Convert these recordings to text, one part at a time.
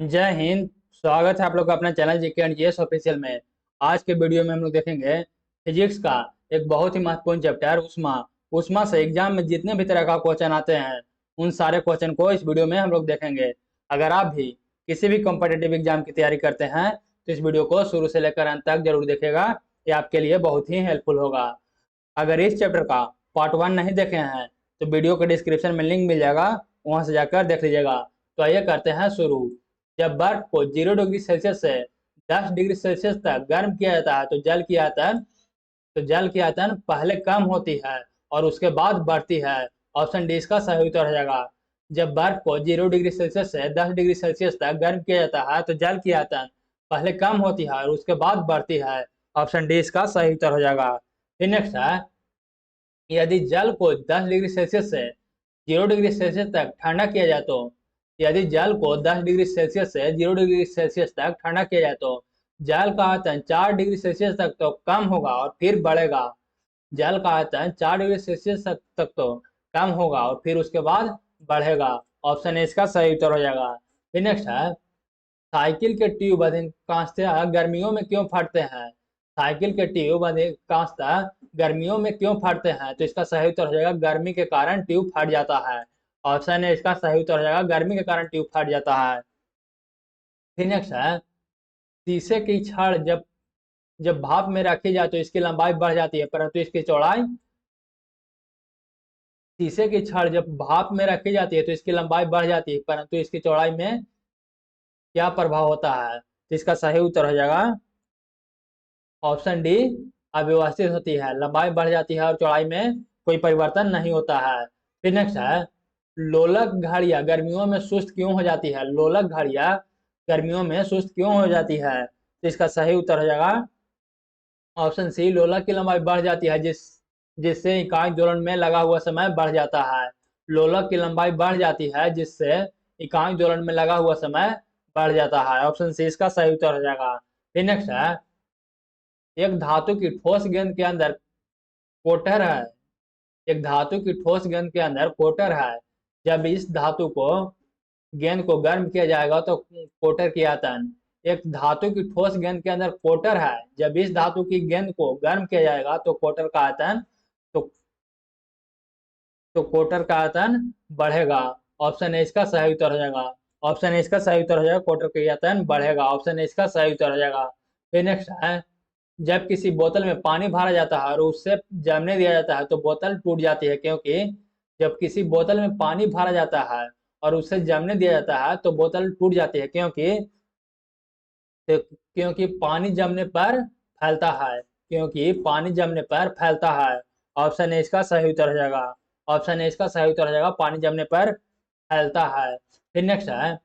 जय हिंद। स्वागत है आप लोग का अपना channel GK and GS official में। आज के वीडियो में हम लोग देखेंगे फिजिक्स का एक बहुत ही महत्वपूर्ण चैप्टर उष्मा। उष्मा से एग्जाम में जितने भी तरह का क्वेश्चन आते हैं उन सारे क्वेश्चन को इस वीडियो में हम लोग देखेंगे। अगर आप भी किसी भी कॉम्पिटिटिव एग्जाम की तैयारी करते हैं तो इस वीडियो को शुरू से लेकर अंत तक जरूर देखिएगा। ये आपके लिए बहुत ही हेल्पफुल होगा। अगर इस चैप्टर का पार्ट 1 नहीं देखे हैं तो वीडियो के डिस्क्रिप्शन में लिंक मिल जाएगा, वहां से जाकर देख लीजिएगा। तो आइए करते हैं शुरू। जब बर्फ को 0 डिग्री सेल्सियस से 10 डिग्री सेल्सियस तक गर्म किया जाता है तो जल की आयतन पहले कम होती है और उसके बाद बढ़ती है। ऑप्शन डी इसका सही उत्तर हो जाएगा। जब बर्फ को 0 डिग्री सेल्सियस से 10 डिग्री सेल्सियस तक गर्म किया जाता है तो जल की आयतन पहले कम होती है और उसके बाद बढ़ती है। ऑप्शन डी इसका सही उत्तर हो जाएगा। फिर नेक्स्ट है, यदि जल को 10 डिग्री सेल्सियस से 0 डिग्री सेल्सियस तक ठंडा किया जाए तो यदि जल को 10 डिग्री सेल्सियस से 0 डिग्री सेल्सियस तक ठंडा किया जाए तो जल का आयतन 4 डिग्री सेल्सियस तक तो कम होगा और फिर बढ़ेगा। जल का आयतन 4 डिग्री सेल्सियस तक तो कम होगा और फिर उसके बाद बढ़ेगा। ऑप्शन ए इसका सही उत्तर हो जाएगा। फिर नेक्स्ट है, साइकिल के ट्यूब अधिकांशतः गर्मियों में क्यों फटते हैं? साइकिल के ट्यूब अधिकांशतः गर्मियों में क्यों फटते हैं? तो इसका सही उत्तर हो जाएगा गर्मी के कारण ट्यूब फट जाता है। ऑप्शन है इसका सही उत्तर हो जाएगा गर्मी के कारण ट्यूब फट जाता है। फिर नेक्स्ट है, शीशे की छड़ जब जब भाप में रखी जाए तो इसकी लंबाई बढ़ जाती है परंतु इसकी चौड़ाई शीशे की छड़ जब भाप में रखी जाती है तो इसकी लंबाई बढ़ जाती है परंतु इसकी चौड़ाई में क्या प्रभाव होता है? तो इसका सही उत्तर हो जाएगा ऑप्शन डी, अव्यवस्थित होती है। लंबाई बढ़ जाती है और चौड़ाई में कोई परिवर्तन नहीं होता है। फिर नेक्स्ट है, लोलक घड़ियां गर्मियों में सुस्त क्यों हो जाती है? लोलक घड़ियां गर्मियों में सुस्त क्यों हो जाती है? तो इसका सही उत्तर हो जाएगा ऑप्शन सी, लोलक की लंबाई बढ़ जाती है जिससे इकाई दोलन में लगा हुआ समय बढ़ जाता है। लोलक की लंबाई बढ़ जाती है जिससे इकाई दोलन में लगा हुआ समय बढ़ जाता है। ऑप्शन सी इसका सही उत्तर हो जाएगा। फिर नेक्स्ट है, एक धातु की ठोस गेंद के अंदर कोटर है। एक धातु की ठोस गेंद के अंदर कोटर है। जब इस धातु को गेंद को गर्म किया जाएगा तो कोटर की आयतन एक धातु की ठोस गेंद के अंदर कोटर है। जब इस धातु की गेंद को गर्म किया जाएगा तो कोटर का आयतन तो कोटर का आयतन बढ़ेगा। ऑप्शन ए इसका सही उत्तर हो जाएगा। ऑप्शन ए इसका सही उत्तर हो जाएगा, कोटर का आयतन बढ़ेगा। ऑप्शन ए इसका सही उत्तर हो जाएगा। फिर नेक्स्ट है, जब किसी बोतल में पानी भरा जाता है और उससे जमने दिया जाता है तो बोतल टूट जाती है क्योंकि जब किसी बोतल में पानी भरा जाता है और उससे जमने दिया जाता है तो बोतल टूट जाती है क्योंकि पानी जमने पर फैलता है। क्योंकि पानी जमने पर फैलता है। ऑप्शन ए इसका सही उत्तर हो जाएगा। ऑप्शन ए इसका सही उत्तर हो जाएगा, पानी जमने पर फैलता है। फिर नेक्स्ट है,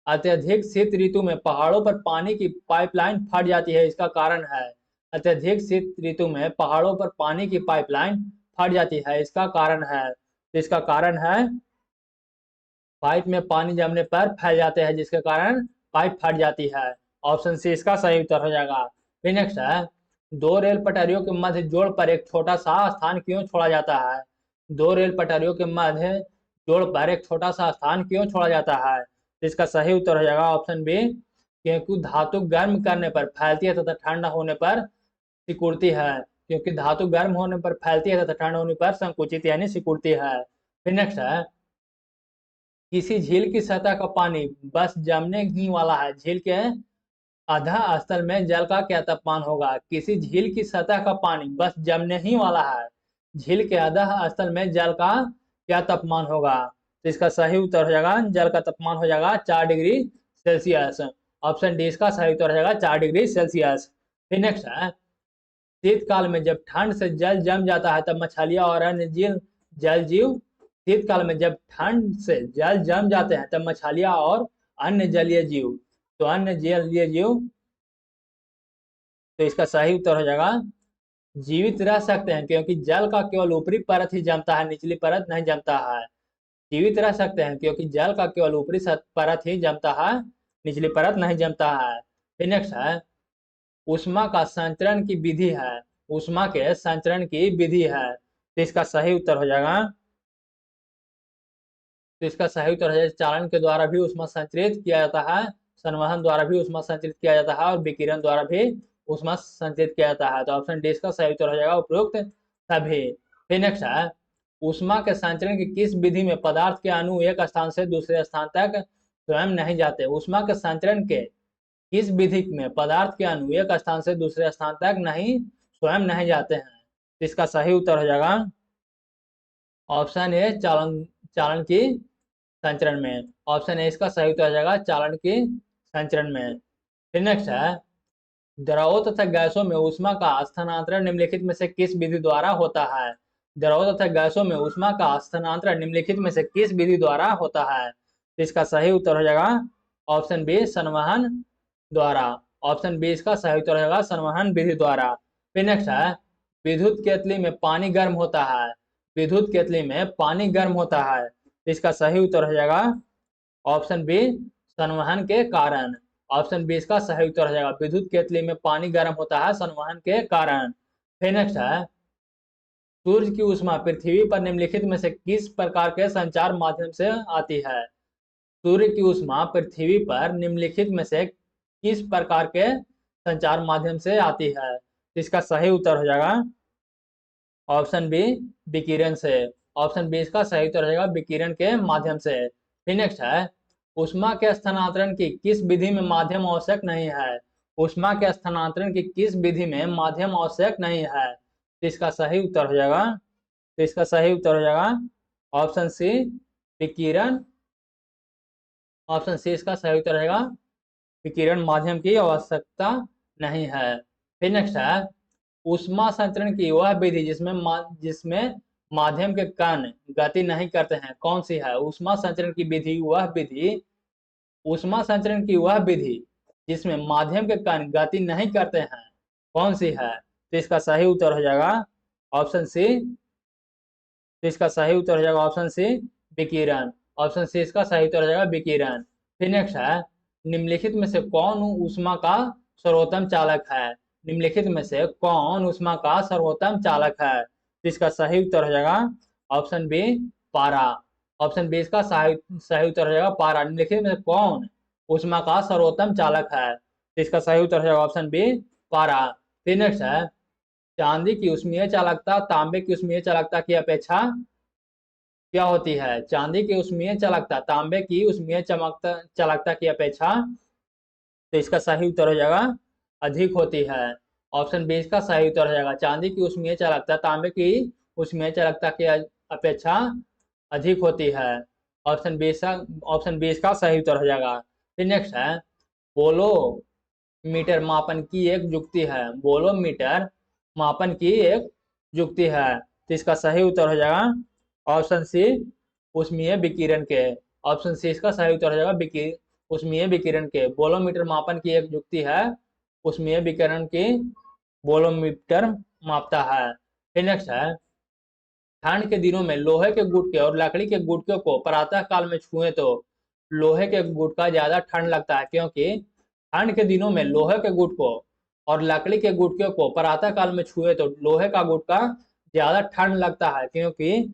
अत्यधिक शीत ऋतु में पहाड़ों पर पानी की पाइपलाइन फट जाती है, इसका कारण है। अत्यधिक शीत ऋतु में पहाड़ों पर पानी की पाइपलाइन फट जाती है, इसका कारण है। तो इसका कारण है पाइप में पानी जमने पर फैल जाते हैं जिसके कारण पाइप फट जाती है। ऑप्शन सी इसका सही उत्तर हो जाएगा। फिर नेक्स्ट है, दो रेल पटरियों के मध्य जोड़ पर एक छोटा सा स्थान क्यों छोड़ा जाता है? दो रेल पटरियों के मध्य जोड़ पर एक छोटा सा स्थान क्यों छोड़ा जाता है? तो इसका सही उत्तर हो जाएगा ऑप्शन बी, क्योंकि धातु गर्म करने पर फैलती है तथा ठंडा होने पर सिकुड़ती है। क्योंकि धातु गर्म होने पर फैलती है तथा ठंडा होने पर संकुचित यानी सिकुड़ती है। फिर नेक्स्ट है, किसी झील की सतह का पानी बस जमने ही वाला है। झील के आधा स्थल में जल का क्या तापमान होगा? किसी झील की सतह का पानी बस जमने ही वाला है। झील के आधा स्थल में जल का क्या तापमान होगा? तो इसका सही उत्तर हो जाएगा, जल का तापमान हो जाएगा 4 डिग्री सेल्सियस। ऑप्शन डी इसका सही उत्तर हो जाएगा 4 डिग्री सेल्सियस। फिर नेक्स्ट है, शीतकाल में जब ठंड से जल जम जाता है तब मछलियां और अन्य जल जीव शीतकाल में जब ठंड से जल जम जाते हैं तब मछलियां और अन्य जलीय जीव तो अन्य जलीय जीव तो इसका सही उत्तर हो जाएगा जीवित रह सकते हैं क्योंकि जल का केवल ऊपरी परत ही जमता है, निचली परत नहीं जमता है। जीवित रह सकते हैं क्योंकि जल का केवल ऊपरी परत ही जमता है, निचली परत नहीं जमता है। फिर नेक्स्ट है, ऊष्मा का संचरण की विधि है। ऊष्मा के संचरण की विधि है तो इसका सही उत्तर हो जाएगा। तो इसका सही उत्तर है चालन के द्वारा भी ऊष्मा संचरित किया जाता है। संवहन द्वारा भी ऊष्मा संचरित किया जाता है और विकिरण द्वारा भी ऊष्मा संचरित किया जाता है। तो ऑप्शन डी इसका सही उत्तर हो जाएगा उपरोक्त सभी। फिर नेक्स्ट है, ऊष्मा के संचरण की किस विधि में पदार्थ के अणु एक स्थान से दूसरे स्थान तक स्वयं नहीं जाते? ऊष्मा के संचरण के किस विधि में पदार्थ के अणु एक स्थान से दूसरे स्थान तक नहीं स्वयं नहीं जाते हैं? तो इसका सही उत्तर हो जाएगा ऑप्शन ए चालन चालन की संचरण में। ऑप्शन ए इसका सही उत्तर हो जाएगा चालन की संचरण में। फिर नेक्स्ट है, द्रवों तथा गैसों में ऊष्मा का स्थानांतरण निम्नलिखित में से किस विधि द्वारा होता है? द्रवों तथा गैसों में ऊष्मा का स्थानांतरण निम्नलिखित में से किस विधि द्वारा होता है? तो इसका सही उत्तर हो जाएगा ऑप्शन बी संवहन द्वारा। ऑप्शन बी इसका सही उत्तर हो जाएगा संवहन विधि द्वारा। फिर नेक्स्ट है, विद्युत केतली में पानी गर्म होता है। विद्युत केतली में पानी गर्म होता है, तो इसका सही उत्तर हो जाएगा ऑप्शन बी संवहन के कारण। ऑप्शन बी इसका सही उत्तर हो जाएगा, विद्युत केतली में पानी गर्म होता है संवहन के कारण। फिर नेक्स्ट है, सूर्य की ऊष्मा पृथ्वी पर निम्नलिखित में से किस प्रकार के संचार माध्यम से आती है? सूर्य की ऊष्मा पृथ्वी पर निम्नलिखित में से किस प्रकार के संचार माध्यम से आती है? इसका सही उत्तर हो जाएगा ऑप्शन बी विकिरण से। ऑप्शन बी इसका सही उत्तर हो जाएगा विकिरण के माध्यम से। फिर नेक्स्ट है, ऊष्मा के स्थानांतरण की किस विधि में माध्यम आवश्यक नहीं है? ऊष्मा के स्थानांतरण की किस विधि में माध्यम आवश्यक नहीं है? तो इसका सही उत्तर हो जाएगा ऑप्शन सी विकिरण। ऑप्शन सी इसका सही उत्तर रहेगा विकिरण माध्यम की आवश्यकता नहीं है। फिर नेक्स्ट है, ऊष्मा संचरण की वह विधि जिसमें माध्यम के कण गति नहीं करते हैं, कौन सी है? ऊष्मा संचरण की वह विधि जिसमें माध्यम के कण गति नहीं करते हैं, कौन सी है? तो इसका सही उत्तर हो जाएगा ऑप्शन सी। तो इसका सही उत्तर हो जाएगा ऑप्शन सी विकिरण। ऑप्शन सी इसका सही उत्तर हो जाएगा विकिरण। फिर नेक्स्ट है, निम्नलिखित में से कौन ऊष्मा का सर्वोत्तम चालक है? निम्नलिखित में से कौन ऊष्मा का सर्वोत्तम चालक है? तो इसका सही उत्तर हो जाएगा ऑप्शन बी पारा। ऑप्शन बी इसका सही उत्तर हो जाएगा पारा। निम्नलिखित में से कौन ऊष्मा का सर्वोत्तम चालक है? तो इसका सही उत्तर हो जाएगा ऑप्शन बी पारा। फिर नेक्स्ट है, चांदी की ऊष्मीय चालकता तांबे की ऊष्मीय चालकता की अपेक्षा क्या होती है? चांदी की ऊष्मीय चालकता तांबे की ऊष्मीय चालकता की अपेक्षा, तो इसका सही उत्तर हो जाएगा अधिक होती है। ऑप्शन बी इसका सही उत्तर हो जाएगा, चांदी की ऊष्मीय चालकता तांबे की ऊष्मीय चालकता की अपेक्षा अधिक होती है। ऑप्शन बी इसका सही उत्तर हो जाएगा। फिर नेक्स्ट है, बोलोमीटर मापन की एक युक्ति है। बोलोमीटर मापन की एक युक्ति है, तो इसका सही उत्तर हो जाएगा ऑप्शन सी ऊष्मीय विकिरण के। ऑप्शन सी इसका सही उत्तर हो जाएगा ऊष्मीय विकिरण के। बोलोमीटर मापन की एक युक्ति है, ऊष्मीय विकिरण की बोलोमीटर मापता है। फिर नेक्स्ट है, ठंड के दिनों में लोहे के गुटके और लकड़ी के गुटके को प्रातः काल में छुएं तो लोहे के गुटका ज्यादा ठंड लगता है, क्योंकि ठंड के दिनों में लोहे के गुटकों और लकड़ी के गुटके को प्रातः काल में छुए तो लोहे का गुटका ज्यादा ठंड लगता है, क्योंकि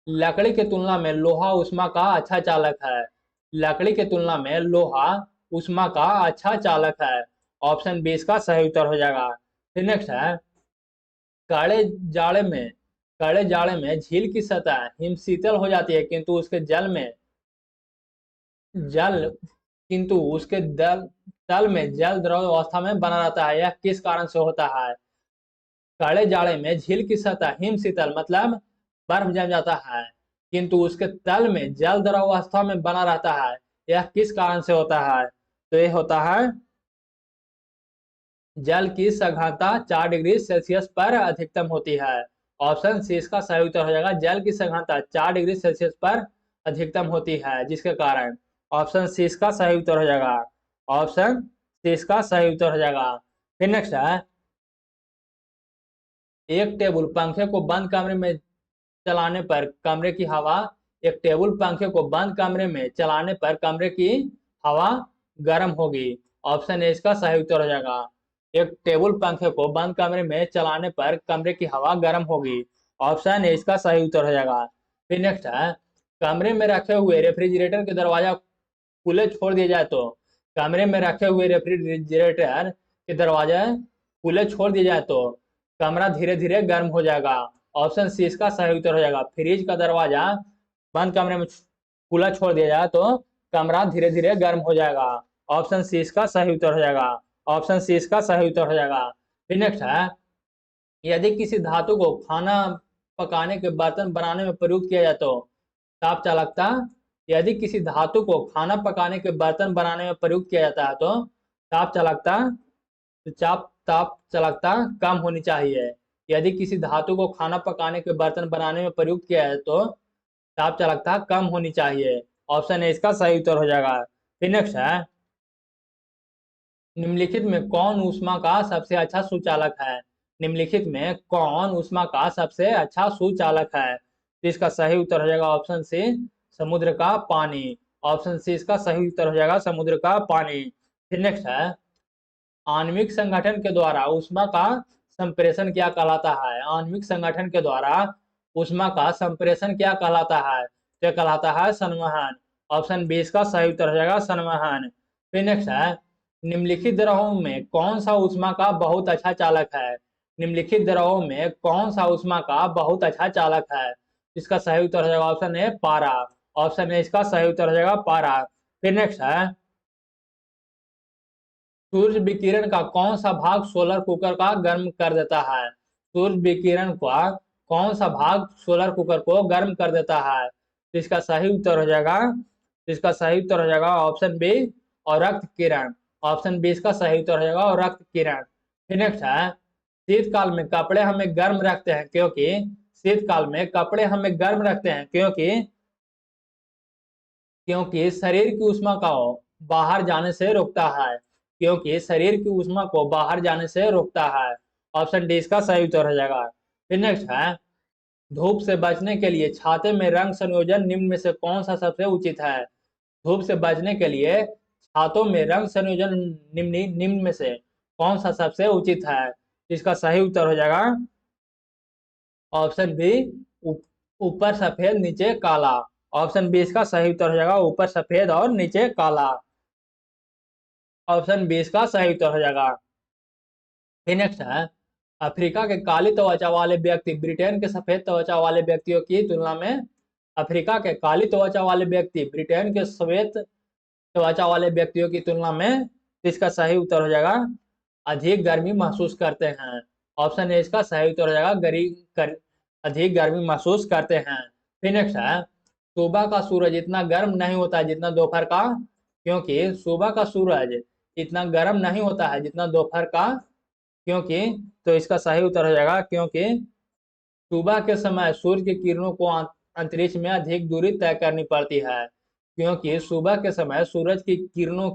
लकड़ी की तुलना में लोहा ऊष्मा का अच्छा चालक है। लकड़ी की तुलना में लोहा ऊष्मा का अच्छा चालक है। ऑप्शन बी इसका सही उत्तर हो जाएगा। फिर नेक्स्ट है, कड़े जाड़े में झील की सतह हिमशीतल हो जाती है, किंतु उसके तल में जल द्रव अवस्था में बना रहता है। यह किस कारण से होता है? कड़े जाड़े में झील की सतह हिमशीतल मतलब बर्फ जम जाता है, किंतु उसके तल में जल द्रव अवस्था में बना रहता है। यह किस कारण से होता है? तो यह होता है जल की सघनता 4 डिग्री सेल्सियस पर अधिकतम होती है। ऑप्शन सी इसका सही उत्तर हो जाएगा, जल की सघनता 4 डिग्री सेल्सियस पर अधिकतम होती है, जिसके कारण ऑप्शन सी इसका सही उत्तर हो जाएगा। ऑप्शन सी इसका सही उत्तर हो जाएगा। फिर नेक्स्ट है, एक टेबल पंखे को बंद कमरे में चलाने पर कमरे की हवा एक टेबल पंखे को बंद कमरे में चलाने पर कमरे की हवा गर्म होगी। ऑप्शन ए इसका सही उत्तर हो जाएगा, एक टेबल पंखे को बंद कमरे में चलाने पर कमरे की हवा गर्म होगी। ऑप्शन ए इसका सही उत्तर हो जाएगा। फिर नेक्स्ट है, कमरे में रखे हुए रेफ्रिजरेटर के दरवाजा खुले छोड़ दिए जाए तो, कमरे में रखे हुए रेफ्रिजरेटर के दरवाजे खुले छोड़ दिए जाए तो कमरा धीरे धीरे गर्म हो जाएगा। ऑप्शन सी इसका सही उत्तर हो जाएगा। फ्रिज का दरवाजा बंद कमरे में खुला छोड़ दिया जाए तो कमरा धीरे धीरे गर्म हो जाएगा। ऑप्शन सी इसका सही उत्तर हो जाएगा। ऑप्शन सी इसका सही उत्तर हो जाएगा। फिर नेक्स्ट है, यदि किसी धातु को खाना पकाने के बर्तन बनाने में प्रयुक्त किया जाए तो ताप चालकता, यदि किसी धातु को खाना पकाने के बर्तन बनाने में प्रयुक्त किया जाता है तो ताप चालकता, ताप चालकता कम होनी चाहिए। यदि किसी धातु को खाना पकाने के बर्तन बनाने में प्रयुक्त किया जाए तो ताप चालकता कम होनी चाहिए। ऑप्शन ए इसका सही उत्तर हो जाएगा। फिर नेक्स्ट है, निम्नलिखित में कौन ऊष्मा का सबसे अच्छा सुचालक है? निम्नलिखित में कौन ऊष्मा का सबसे अच्छा सुचालक है? तो इसका सही उत्तर हो जाएगा ऑप्शन सी, समुद्र का पानी। ऑप्शन सी इसका सही उत्तर हो जाएगा, समुद्र का पानी। फिर नेक्स्ट है, आणविक संगठन के द्वारा ऊष्मा का संप्रेषण क्या कहलाता है? आणविक संगठन के द्वारा ऊष्मा का संप्रेषण क्या कहलाता है? क्या कहलाता है? संवहन। ऑप्शन बी इसका सही उत्तर हो जाएगा, संवहन। फिर नेक्स्ट है, निम्नलिखित द्रवों में कौन सा ऊष्मा का बहुत अच्छा चालक है? निम्नलिखित द्रवों में कौन सा ऊष्मा का बहुत अच्छा चालक है? इसका सही उत्तर हो जाएगा ऑप्शन ए, पारा। ऑप्शन ए इसका सही उत्तर हो जाएगा, पारा। फिर नेक्स्ट है, सूर्य विकिरण का कौन सा भाग सोलर कुकर का गर्म कर देता है? सूर्य विकिरण का कौन सा भाग सोलर कुकर को गर्म कर देता है? तो इसका सही उत्तर हो जाएगा, इसका सही उत्तर हो जाएगा ऑप्शन बी, और रक्त किरण। ऑप्शन बी इसका सही उत्तर हो जाएगा, और रक्त किरण। फिर नेक्स्ट है, शीतकाल में कपड़े हमें गर्म रखते हैं क्योंकि, शीतकाल में कपड़े हमें गर्म रखते हैं क्योंकि, क्योंकि शरीर की ऊष्मा को बाहर जाने से रोकता है। क्योंकि शरीर की ऊष्मा को बाहर जाने से रोकता है। ऑप्शन डी इसका सही उत्तर हो जाएगा। फिर नेक्स्ट है, धूप से बचने के लिए छाते में रंग संयोजन निम्न में से कौन सा सबसे उचित है? धूप से बचने के लिए छातों में रंग संयोजन निम्न निम्न में से कौन सा सबसे उचित है? इसका सही उत्तर हो जाएगा ऑप्शन बी, ऊपर सफेद नीचे काला। ऑप्शन बी इसका सही उत्तर हो जाएगा, ऊपर सफेद और नीचे काला। ऑप्शन बी इसका सही उत्तर हो जाएगा। फिर नेक्स्ट है, अफ्रीका के काली त्वचा वाले व्यक्ति ब्रिटेन के सफेद त्वचा वाले व्यक्तियों की तुलना में, अफ्रीका के काली त्वचा वाले व्यक्ति ब्रिटेन के श्वेत त्वचा वाले व्यक्तियों की तुलना में, इसका सही उत्तर हो जाएगा अधिक गर्मी महसूस करते हैं। ऑप्शन ए इसका सही उत्तर हो जाएगा, अधिक गर्मी महसूस करते हैं। फिर नेक्स्ट है, सुबह का सूरज इतना गर्म नहीं होता जितना दोपहर का, क्योंकि सुबह का सूरज इतना गर्म नहीं होता है जितना दोपहर का, क्योंकि, तो इसका सही उत्तर हो जाएगा क्योंकि सुबह के समय सूर्य की किरणों को अंतरिक्ष में अधिक दूरी तय करनी पड़ती है। क्योंकि सुबह के समय सूरज की किरणों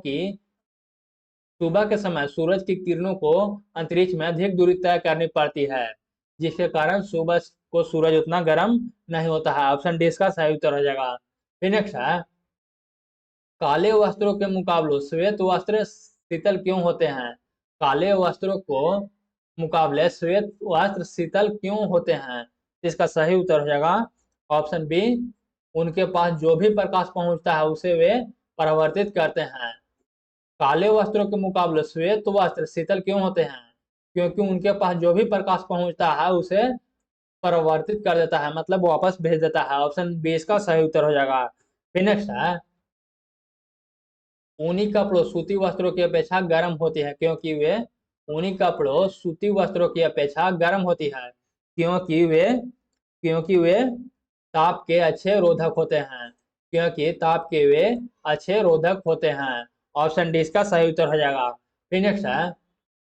को अंतरिक्ष में अधिक दूरी तय करनी पड़ती है, जिसके कारण सुबह को सूरज उतना गर्म नहीं होता है। ऑप्शन डी इसका सही उत्तर हो जाएगा। फिर नेक्स्ट है, काले वस्त्रों के मुकाबले श्वेत वस्त्र शीतल क्यों होते हैं? काले वस्त्रों को मुकाबले श्वेत वस्त्र शीतल क्यों होते हैं? इसका सही उत्तर हो जाएगा ऑप्शन बी, उनके पास जो भी प्रकाश पहुंचता है उसे वे परावर्तित करते हैं। काले वस्त्रों के मुकाबले श्वेत वस्त्र शीतल क्यों होते हैं? क्योंकि उनके पास जो भी प्रकाश पहुंचता है उसे परावर्तित कर देता है, मतलब वापस भेज देता है। ऑप्शन बी इसका सही उत्तर हो जाएगा। फिर नेक्स्ट है, ऊनी कपड़ों सूती वस्त्रों की अपेक्षा गर्म होती है क्योंकि वे, ऊनी कपड़ों सूती वस्त्रों की अपेक्षा गर्म होती है क्योंकि वे ताप के अच्छे रोधक होते हैं। क्योंकि ताप के वे अच्छे रोधक होते हैं। ऑप्शन डी इसका सही उत्तर हो जाएगा। फिर नेक्स्ट है,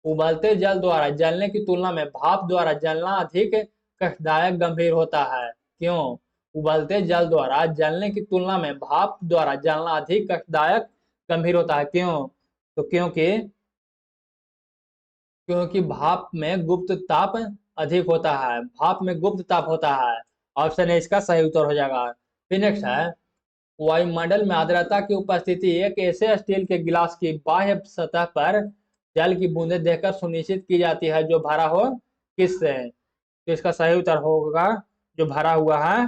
उबलते जल द्वारा जलने की तुलना में भाप द्वारा जलना अधिक कष्टदायक गंभीर होता है। क्यों? उबलते जल द्वारा जलने की तुलना में भाप द्वारा जलना अधिक कष्टदायक गंभीर होता है। क्यों? तो क्योंकि भाप में गुप्त ताप अधिक होता है, भाप में गुप्त ताप होता है। ऑप्शन ए इसका सही उत्तर हो जाएगा। फिर नेक्स्ट है, वायुमंडल में आर्द्रता की उपस्थिति एक ऐसे स्टील के गिलास की बाह्य सतह पर जल की बूंदें देखकर सुनिश्चित की जाती है जो भरा हो किससे? तो इसका सही उत्तर होगा जो भरा हुआ है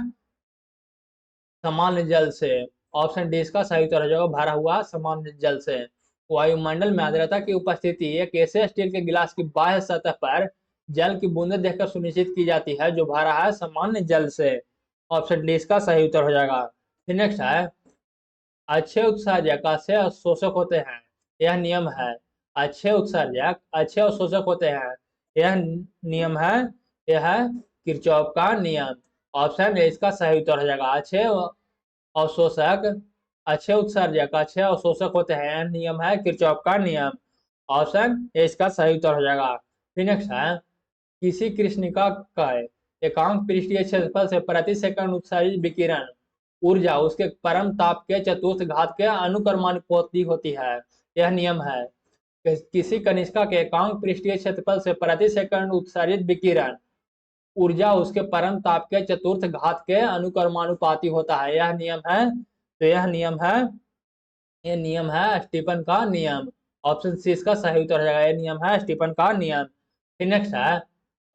सामान्य जल से। ऑप्शन डी इसका सही उत्तर हो जाएगा भरा हुआ सामान्य जल से। वायुमंडल में आर्द्रता की उपस्थिति एक ऐसे स्टील के गिलास की बाह्य सतह पर जल की बूंदें देखकर सुनिश्चित की जाती है जो भरा है सामान्य जल से। ऑप्शन डी इसका सही उत्तर हो जाएगा। फिर नेक्स्ट है, अच्छे उत्सर्जक अच्छे अवशोषक होते हैं, यह नियम है। अच्छे उत्सर्जक अच्छे अवशोषक होते हैं, यह नियम है, यह है किरचॉफ का नियम। ऑप्शन ए इसका सही उत्तर हो जाएगा। अच्छे अवशोषक अच्छे उत्सर्जक अच्छे अवशोषक होते हैं, यह नियम है किरचॉफ का नियम। ऑप्शन ए इसका सही उत्तर हो जाएगा। फिर नेक्स्ट है, किसी कृष्णिका का एकांक पृष्ठीय क्षेत्रफल से प्रति सेकंड उत्सर्जित विकिरण ऊर्जा उसके परम ताप के चतुर्थ घात के अनुक्रमानुपाती होती है, यह नियम है। किसी कनिष्का के एकांक पृष्ठीय क्षेत्रफल से प्रति सेकंड उत्सर्जित विकिरण ऊर्जा उसके परम ताप के चतुर्थ घात के अनुक्रमानुपाती होता है, यह नियम है। तो यह नियम है स्टीफन का नियम। ऑप्शन सी इसका सही उत्तर हो जाएगा। यह नियम है स्टीफन का नियम। फिर नेक्स्ट है,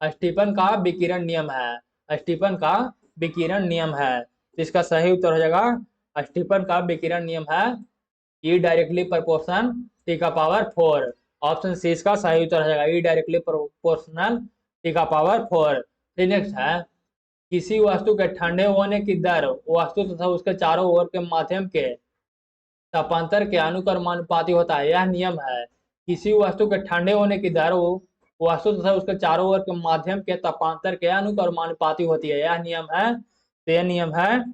स्टीफन का विकिरण नियम है। स्टीफन का विकिरण नियम है, इसका सही उत्तर हो जाएगा। स्टीफन का विकिरण नियम है ई डायरेक्टली प्रोपोर्शनल टी का पावर 4। ऑप्शन सी इसका सही उत्तर हो जाएगा। ई डायरेक्टली प्रोपोर्शनल टी का पावर 4। फिर नेक्स्ट है, किसी वस्तु के ठंडे होने की दर वस्तु तथा उसके चारों ओर के माध्यम के तापांतर के अनुक्रमानुपाती होता है, यह नियम है। किसी वस्तु के ठंडे होने की दर वस्तु तथा उसके चारों ओर के माध्यम के तापांतर के अनुक्रमानुपाती होती है, यह नियम है। तो यह नियम है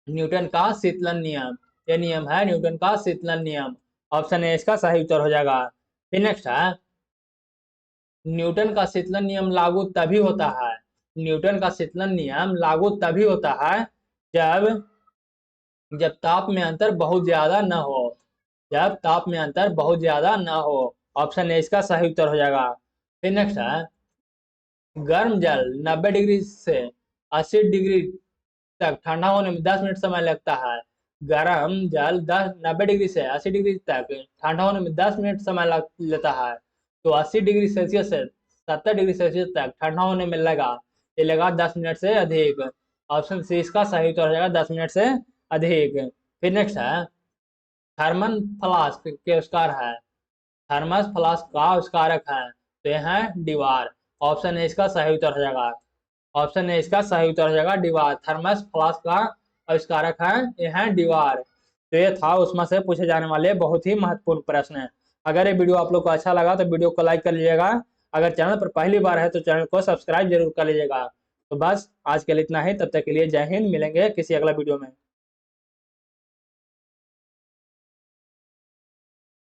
न्यूटन का शीतलन नियम। यह नियम है न्यूटन का शीतलन नियम। ऑप्शन ए इसका सही उत्तर हो जाएगा। फिर नेक्स्ट है, न्यूटन का शीतलन नियम लागू तभी होता है, न्यूटन का शीतलन नियम लागू तभी होता है जब ताप में अंतर बहुत ज्यादा न हो, जब ताप में अंतर बहुत ज्यादा न हो। ऑप्शन ए इसका सही उत्तर हो जाएगा। फिर नेक्स्ट है, गर्म जल 90 डिग्री से 80 डिग्री तक ठंडा होने में 10 मिनट समय लगता है। गर्म जल 90 डिग्री से 80 डिग्री तक ठंडा होने में 10 मिनट समय लेता है, तो 80 डिग्री सेल्सियस से 70 डिग्री सेल्सियस तक ठंडा होने में ये लगा 10 मिनट से अधिक। ऑप्शन सी इसका सही उत्तर हो जाएगा 10 मिनट से अधिक। फिर नेक्स्ट है, थर्मल फ्लास्क के आविष्कार है, थर्मस फ्लास्क का आविष्कारक है, तो यह है डीवार। ऑप्शन ए इसका सही उत्तर हो जाएगा। ऑप्शन ए इसका सही उत्तर हो जाएगा डीवार। थर्मस फ्लास्क का आविष्कारक है, यह है डीवार। तो ये था उसमें से पूछे जाने वाले बहुत ही महत्वपूर्ण प्रश्न। अगर ये वीडियो आप लोग को अच्छा लगा तो वीडियो को लाइक कर लीजिएगा। अगर चैनल पर पहली बार है तो चैनल को सब्सक्राइब जरूर कर लीजिएगा। तो बस आज के लिए इतना ही, तब तक के लिए जय हिंद। मिलेंगे किसी अगला वीडियो में।